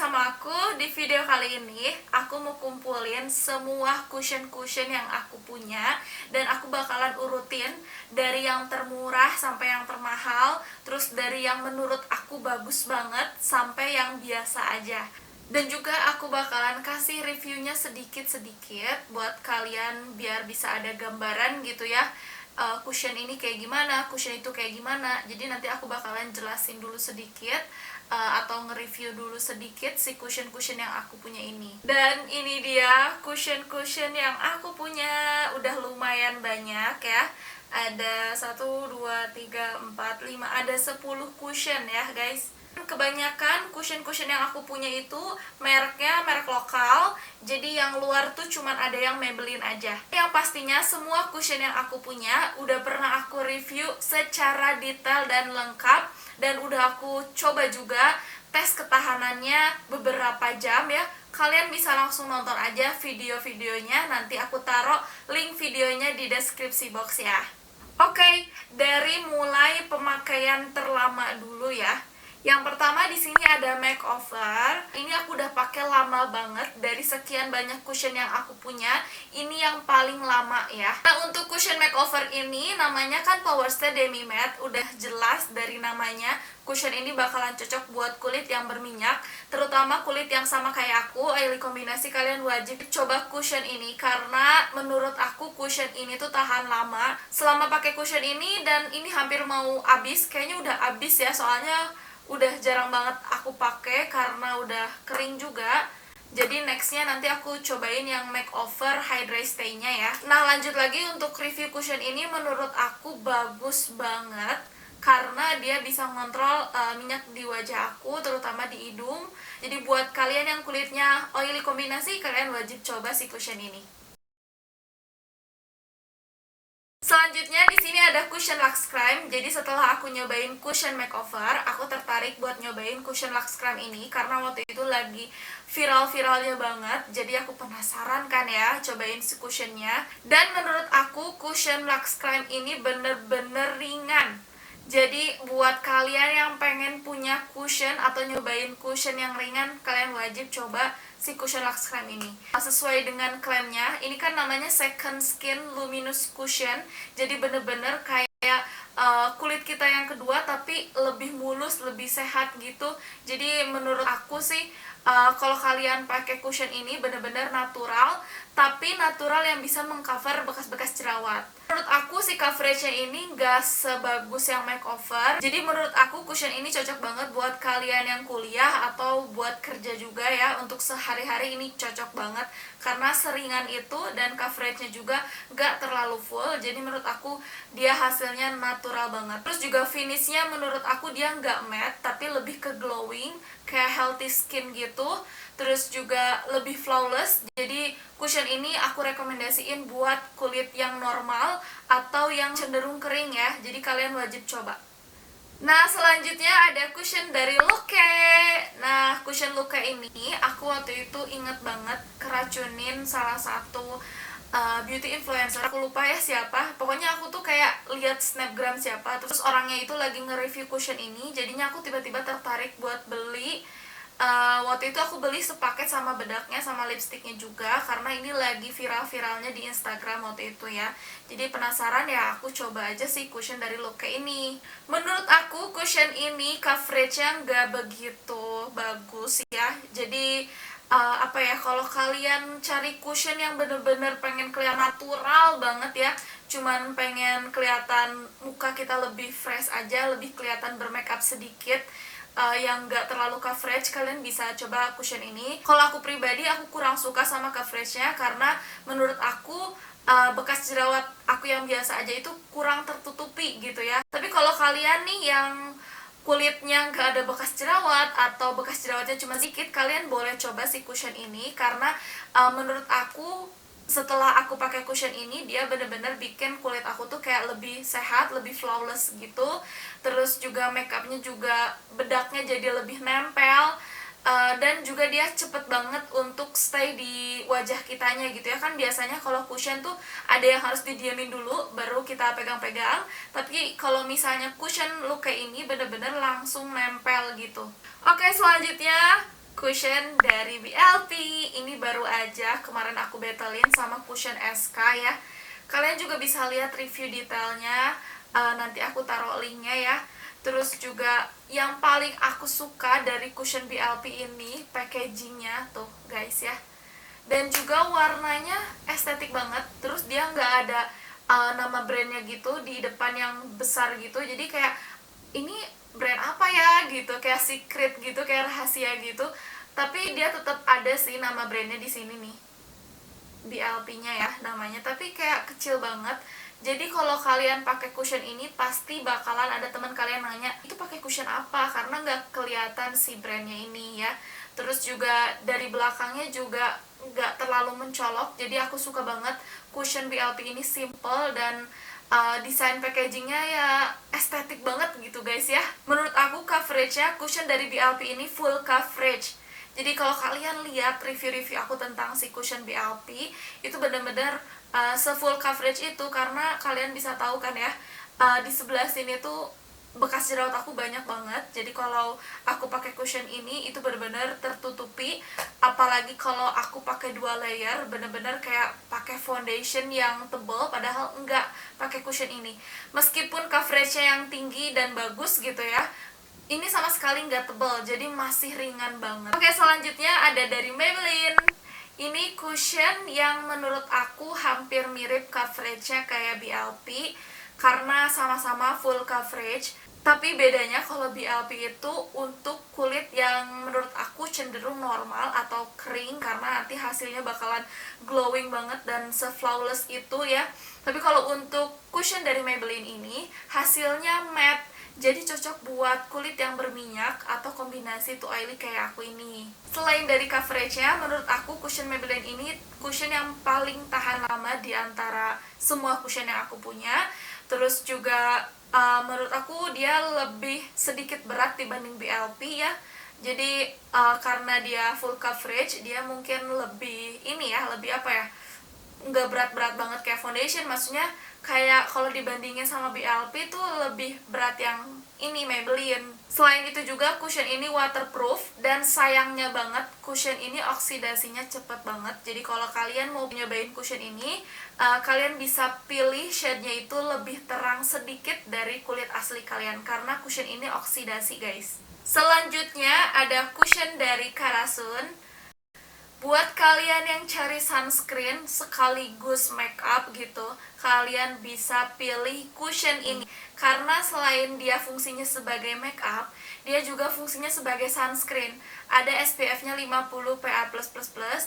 sama aku. Di video kali ini aku mau kumpulin semua cushion-cushion yang aku punya, dan aku bakalan urutin dari yang termurah sampai yang termahal, terus dari yang menurut aku bagus banget sampai yang biasa aja. Dan juga aku bakalan kasih reviewnya sedikit-sedikit buat kalian biar bisa ada gambaran gitu ya, cushion ini kayak gimana, cushion itu kayak gimana. Jadi nanti aku bakalan jelasin dulu sedikit, atau nge-review dulu sedikit si cushion-cushion yang aku punya ini. Dan ini dia cushion-cushion yang aku punya, udah lumayan banyak ya. Ada 1, 2, 3, 4, 5, ada 10 cushion ya guys. Kebanyakan cushion-cushion yang aku punya itu mereknya merek lokal, jadi yang luar tuh cuman ada yang Maybelline aja. Yang pastinya semua cushion yang aku punya udah pernah aku review secara detail dan lengkap, dan udah aku coba juga tes ketahanannya beberapa jam ya. Kalian bisa langsung nonton aja video-videonya, nanti aku taruh link videonya di deskripsi box ya. Oke, dari mulai pemakaian terlama dulu ya. Yang pertama di sini ada makeover. Ini aku udah pakai lama banget, dari sekian banyak cushion yang aku punya, ini yang paling lama ya. Nah, untuk cushion makeover ini namanya kan Powerstay Demi Matte, udah jelas dari namanya. Cushion ini bakalan cocok buat kulit yang berminyak, terutama kulit yang sama kayak aku, oily kombinasi. Kalian wajib coba cushion ini karena menurut aku cushion ini tuh tahan lama. Selama pakai cushion ini, dan ini hampir mau habis, kayaknya udah habis ya, soalnya udah jarang banget aku pakai karena udah kering juga. Jadi nextnya nanti aku cobain yang makeover Hydra Stay-nya ya. Nah, lanjut lagi untuk review cushion ini, menurut aku bagus banget karena dia bisa ngontrol minyak di wajah aku, terutama di hidung. Jadi buat kalian yang kulitnya oily kombinasi, kalian wajib coba si cushion ini. Selanjutnya di sini ada cushion Luxe Crime. Jadi setelah aku nyobain cushion makeover, aku tertarik buat nyobain cushion Luxe Crime ini karena waktu itu lagi viral-viralnya banget. Jadi aku penasaran kan ya cobain si cushionnya. Dan menurut aku cushion Luxe Crime ini bener-bener ringan. Jadi buat kalian yang pengen punya cushion atau nyobain cushion yang ringan, kalian wajib coba si cushion Luxe Crime ini. Sesuai dengan klaimnya, ini kan namanya Second Skin Luminous Cushion. Jadi bener-bener kayak kulit kita yang kedua, tapi lebih mulus, lebih sehat gitu. Jadi menurut aku sih, kalau kalian pakai cushion ini bener-bener natural, tapi natural yang bisa mengcover bekas-bekas jerawat. Menurut aku si coveragenya ini gak sebagus yang makeover. Jadi menurut aku cushion ini cocok banget buat kalian yang kuliah atau buat kerja juga ya. Untuk sehari-hari ini cocok banget karena seringan itu, dan coveragenya juga gak terlalu full. Jadi menurut aku dia hasilnya natural banget. Terus juga finishnya menurut aku dia gak matte, tapi lebih ke glowing, kayak healthy skin gitu. Terus juga lebih flawless. Jadi cushion ini aku rekomendasiin buat kulit yang normal atau yang cenderung kering ya. Jadi kalian wajib coba. Nah, selanjutnya ada cushion dari Luke. Nah, cushion Luke ini aku waktu itu inget banget keracunin salah satu beauty influencer. Aku lupa ya siapa. Pokoknya aku tuh kayak lihat snapgram siapa, terus orangnya itu lagi nge-review cushion ini. Jadinya aku tiba-tiba tertarik buat beli. Waktu itu aku beli sepaket sama bedaknya sama lipstiknya juga karena ini lagi viral-viralnya di Instagram waktu itu ya. Jadi penasaran ya, aku coba aja sih cushion dari Luke ini. Menurut aku cushion ini coveragenya nggak begitu bagus ya. Jadi apa ya, kalau kalian cari cushion yang bener-bener pengen kelihatan natural banget ya, cuman pengen kelihatan muka kita lebih fresh aja, lebih kelihatan bermakeup sedikit, yang gak terlalu coverage, kalian bisa coba cushion ini. Kalau aku pribadi, aku kurang suka sama coveragenya karena menurut aku bekas jerawat aku yang biasa aja itu kurang tertutupi gitu ya. Tapi kalau kalian nih yang kulitnya gak ada bekas jerawat atau bekas jerawatnya cuma sedikit, kalian boleh coba si cushion ini karena menurut aku setelah aku pakai cushion ini, dia bener-bener bikin kulit aku tuh kayak lebih sehat, lebih flawless gitu. Terus juga makeupnya juga, bedaknya jadi lebih nempel, dan juga dia cepet banget untuk stay di wajah kitanya gitu ya. Kan biasanya kalau cushion tuh ada yang harus didiamin dulu baru kita pegang-pegang, tapi kalau misalnya cushion Luke ini bener-bener langsung nempel gitu. Oke, selanjutnya cushion dari BLP. Ini baru aja kemarin aku battlein sama cushion SK ya. Kalian juga bisa lihat review detailnya, nanti aku taruh linknya ya. Terus juga yang paling aku suka dari cushion BLP ini packagingnya tuh guys ya. Dan juga warnanya estetik banget. Terus dia nggak ada nama brandnya gitu di depan yang besar gitu. Jadi kayak ini brand apa ya gitu, kayak secret gitu, kayak rahasia gitu. Tapi dia tetap ada sih nama brandnya di sini nih, BLP-nya ya namanya, tapi kayak kecil banget. Jadi kalau kalian pakai cushion ini pasti bakalan ada teman kalian nanya itu pakai cushion apa, karena nggak kelihatan si brandnya ini ya. Terus juga dari belakangnya juga nggak terlalu mencolok. Jadi aku suka banget cushion BLP ini, simple dan desain packagingnya ya estetik banget gitu guys ya. Menurut aku coveragenya cushion dari BLP ini full coverage. Jadi kalau kalian lihat review-review aku tentang si cushion BLP itu bener-bener se-full coverage itu, karena kalian bisa tahu kan ya, di sebelah sini tuh bekas jerawat aku banyak banget. Jadi kalau aku pakai cushion ini itu bener-bener tertutupi. Apalagi kalau aku pakai 2 layer, bener-bener kayak pakai foundation yang tebal, padahal enggak pakai cushion ini. Meskipun coveragenya yang tinggi dan bagus gitu ya, ini sama sekali nggak tebal, jadi masih ringan banget. Oke, selanjutnya ada dari Maybelline. Ini cushion yang menurut aku hampir mirip coveragenya kayak BLP, karena sama-sama full coverage. Tapi bedanya kalau BLP itu untuk kulit yang menurut aku cenderung normal atau kering, karena nanti hasilnya bakalan glowing banget dan se-flawless itu ya. Tapi kalau untuk cushion dari Maybelline ini hasilnya matte, jadi cocok buat kulit yang berminyak atau kombinasi to oily kayak aku ini. Selain dari coveragenya, menurut aku cushion Maybelline ini cushion yang paling tahan lama di antara semua cushion yang aku punya. Terus juga menurut aku dia lebih sedikit berat dibanding BLP ya. Jadi karena dia full coverage, dia mungkin lebih ini ya, lebih apa ya, nggak berat-berat banget kayak foundation. Maksudnya kayak kalau dibandingin sama BLP tuh lebih berat yang ini Maybelline. Selain itu juga cushion ini waterproof, dan sayangnya banget cushion ini oksidasinya cepet banget. Jadi kalau kalian mau nyobain cushion ini, kalian bisa pilih shade-nya itu lebih terang sedikit dari kulit asli kalian, karena cushion ini oksidasi guys. Selanjutnya ada cushion dari Karasun. Buat kalian yang cari sunscreen sekaligus makeup gitu, kalian bisa pilih cushion ini. Karena selain dia fungsinya sebagai makeup, dia juga fungsinya sebagai sunscreen. Ada SPF-nya 50 PA+++,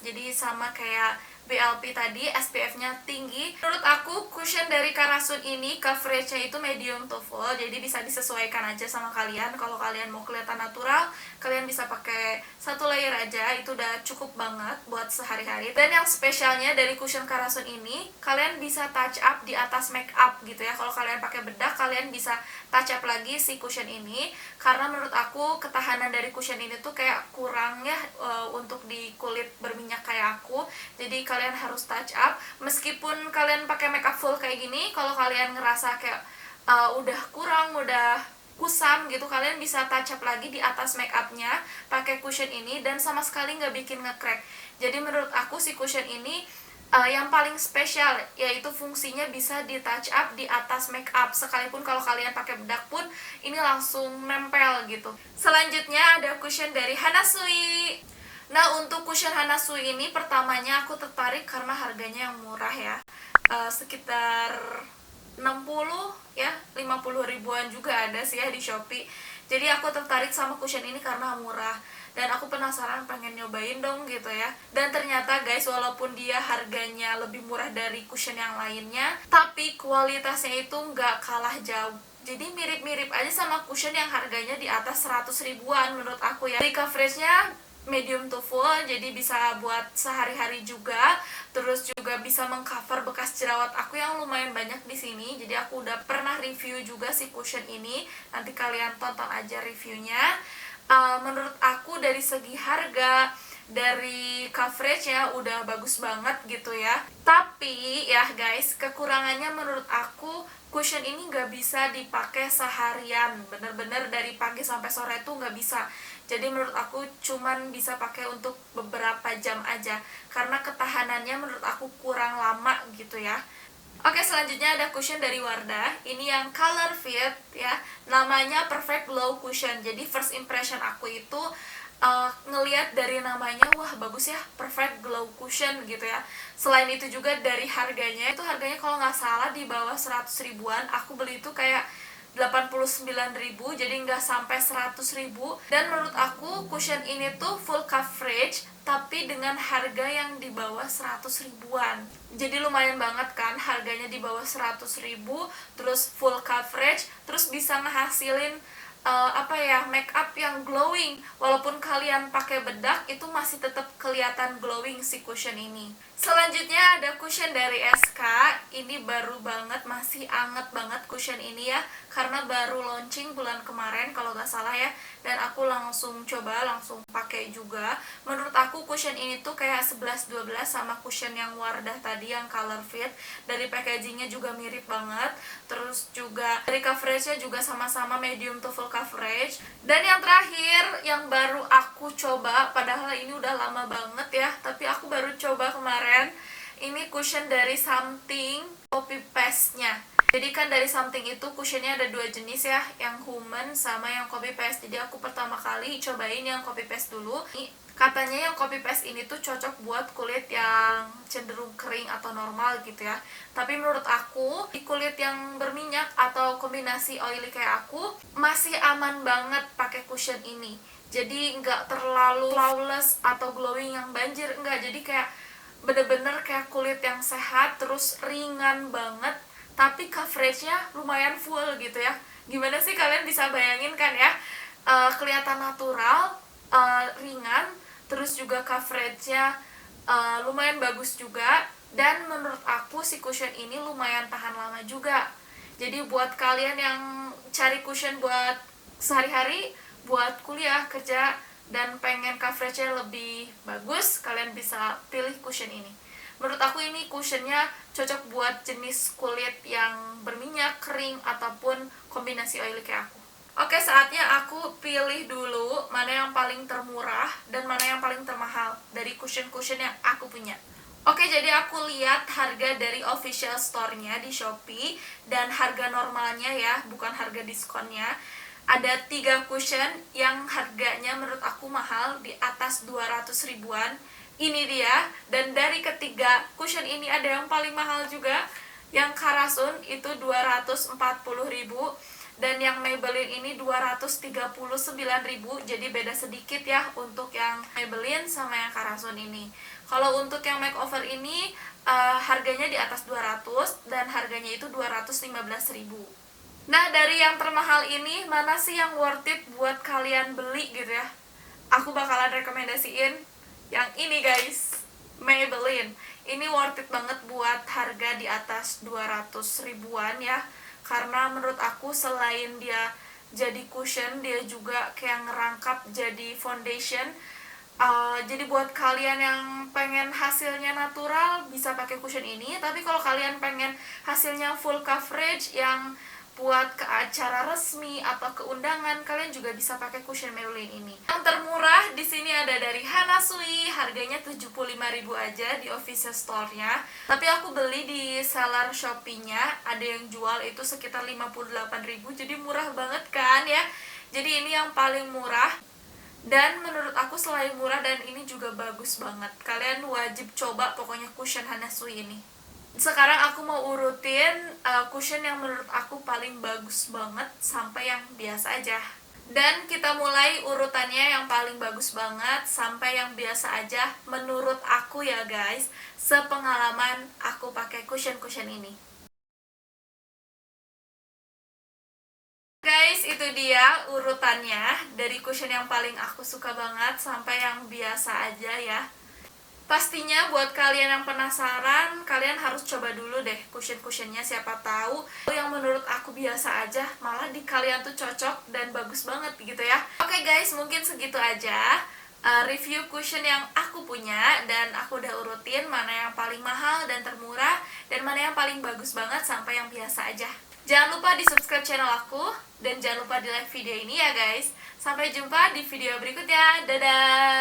jadi sama kayak BLP tadi, SPF-nya tinggi. Menurut aku cushion dari Karasun ini coveragenya itu medium to full, jadi bisa disesuaikan aja sama kalian. Kalau kalian mau kelihatan natural, kalian bisa pakai 1 layer aja, itu udah cukup banget buat sehari-hari. Dan yang spesialnya dari cushion Karasun ini, kalian bisa touch up di atas make up gitu ya. Kalau kalian pakai bedak, kalian bisa touch up lagi si cushion ini, karena menurut aku ketahanan dari cushion ini tuh kayak kurang ya untuk di kulit berminyak kayak aku. Jadi kalian harus touch up. Meskipun kalian pakai makeup full kayak gini, kalau kalian ngerasa kayak udah kurang, udah kusam gitu, kalian bisa touch up lagi di atas make upnya pakai cushion ini, dan sama sekali nggak bikin nge-crack. Jadi menurut aku si cushion ini yang paling spesial, yaitu fungsinya bisa di touch up di atas make up. Sekalipun kalau kalian pakai bedak pun ini langsung nempel gitu. Selanjutnya ada cushion dari Hanasui. Nah, untuk cushion Hanasui ini pertamanya aku tertarik karena harganya yang murah ya, sekitar 60 ya, 50 ribuan juga ada sih ya di Shopee. Jadi aku tertarik sama cushion ini karena murah, dan aku penasaran pengen nyobain dong gitu ya. Dan ternyata guys, walaupun dia harganya lebih murah dari cushion yang lainnya, tapi kualitasnya itu nggak kalah jauh. Jadi mirip-mirip aja sama cushion yang harganya di atas 100 ribuan menurut aku ya. Dari coveragenya medium to full, jadi bisa buat sehari-hari juga. Terus juga bisa mengcover bekas jerawat aku yang lumayan banyak di sini. Jadi aku udah pernah review juga si cushion ini, nanti kalian tonton aja reviewnya. Menurut aku dari segi harga, dari coveragenya udah bagus banget gitu ya. Tapi ya guys, kekurangannya menurut aku cushion ini nggak bisa dipakai seharian, bener-bener dari pagi sampai sore tuh nggak bisa. Jadi menurut aku cuman bisa pakai untuk beberapa jam aja, karena ketahanannya menurut aku kurang lama gitu ya. Oke, selanjutnya ada cushion dari Wardah. Ini yang color fit ya. Namanya Perfect Glow Cushion. Jadi first impression aku itu ngelihat dari namanya, wah bagus ya, Perfect Glow Cushion gitu ya. Selain itu juga dari harganya, itu harganya kalau nggak salah di bawah 100 ribuan. Aku beli itu kayak 89.000, jadi nggak sampai 100.000. Dan menurut aku cushion ini tuh full coverage tapi dengan harga yang di bawah 100 ribuan. Jadi lumayan banget kan, harganya di bawah 100 ribu, terus full coverage, terus bisa ngehasilin make up yang glowing. Walaupun kalian pakai bedak, itu masih tetap kelihatan glowing si cushion ini. Selanjutnya ada cushion dari SK. Ini baru banget, masih anget banget cushion ini ya, karena baru launching bulan kemarin kalau nggak salah ya. Dan aku langsung coba, langsung pakai juga. Menurut aku cushion ini tuh kayak 11-12 sama cushion yang Wardah tadi yang color fit. Dari packagingnya juga mirip banget. Terus juga dari coveragenya juga sama-sama medium to full coverage. Dan yang terakhir yang baru aku coba, padahal ini udah lama banget ya, tapi aku baru coba kemarin. Ini cushion dari Something copy paste nya. Jadi kan dari Something itu cushionnya ada dua jenis ya, yang human sama yang copy paste. Jadi aku pertama kali cobain yang copy paste dulu. Katanya yang copy paste ini tuh cocok buat kulit yang cenderung kering atau normal gitu ya. Tapi menurut aku di kulit yang berminyak atau kombinasi oily kayak aku masih aman banget pakai cushion ini. Jadi nggak terlalu flawless atau glowing yang banjir, enggak. Jadi kayak bener-bener kayak kulit yang sehat, terus ringan banget, tapi coveragenya lumayan full gitu ya. Gimana sih, kalian bisa bayangin kan ya, kelihatan natural, ringan, terus juga coveragenya lumayan bagus juga. Dan menurut aku si cushion ini lumayan tahan lama juga. Jadi buat kalian yang cari cushion buat sehari-hari, buat kuliah, kerja, dan pengen coveragenya lebih bagus, kalian bisa pilih cushion ini. Menurut aku ini cushionnya cocok buat jenis kulit yang berminyak, kering, ataupun kombinasi oily kayak aku. Oke, saatnya aku pilih dulu mana yang paling termurah dan mana yang paling termahal dari cushion-cushion yang aku punya. Oke, jadi aku lihat harga dari official store-nya di Shopee dan harga normalnya ya, bukan harga diskonnya. Ada 3 cushion yang harganya menurut aku mahal, di atas 200 ribuan. Ini dia. Dan dari ketiga cushion ini ada yang paling mahal juga, yang Karasun itu 240 ribu, dan yang Maybelline ini 239 ribu. Jadi beda sedikit ya untuk yang Maybelline sama yang Karasun ini. Kalau untuk yang makeover ini harganya di atas 200 dan harganya itu 215 ribu. Nah, dari yang termahal ini, mana sih yang worth it buat kalian beli gitu ya? Aku bakalan rekomendasiin yang ini guys, Maybelline. Ini worth it banget buat harga di atas 200 ribuan ya. Karena menurut aku selain dia jadi cushion, dia juga kayak ngerangkap jadi foundation. Jadi buat kalian yang pengen hasilnya natural bisa pakai cushion ini. Tapi kalau kalian pengen hasilnya full coverage yang buat ke acara resmi atau keundangan, kalian juga bisa pakai cushion Maybelline ini. Yang termurah di sini ada dari Hana Sui, harganya 75.000 aja di official store-nya. Tapi aku beli di seller Shopee-nya, ada yang jual itu sekitar 58.000, jadi murah banget kan ya. Jadi ini yang paling murah. Dan menurut aku selain murah dan ini juga bagus banget. Kalian wajib coba pokoknya cushion Hana Sui ini. Sekarang aku mau urutin cushion yang menurut aku paling bagus banget sampai yang biasa aja. Dan kita mulai urutannya yang paling bagus banget sampai yang biasa aja menurut aku ya guys, sepengalaman aku pakai cushion-cushion ini. Guys, itu dia urutannya dari cushion yang paling aku suka banget sampai yang biasa aja ya. Pastinya buat kalian yang penasaran, kalian harus coba dulu deh cushion-cushionnya, siapa tahu yang menurut aku biasa aja malah di kalian tuh cocok dan bagus banget gitu ya. Oke guys, mungkin segitu aja review cushion yang aku punya, dan aku udah urutin mana yang paling mahal dan termurah dan mana yang paling bagus banget sampai yang biasa aja. Jangan lupa di subscribe channel aku dan jangan lupa di like video ini ya guys. Sampai jumpa di video berikutnya. Dadah.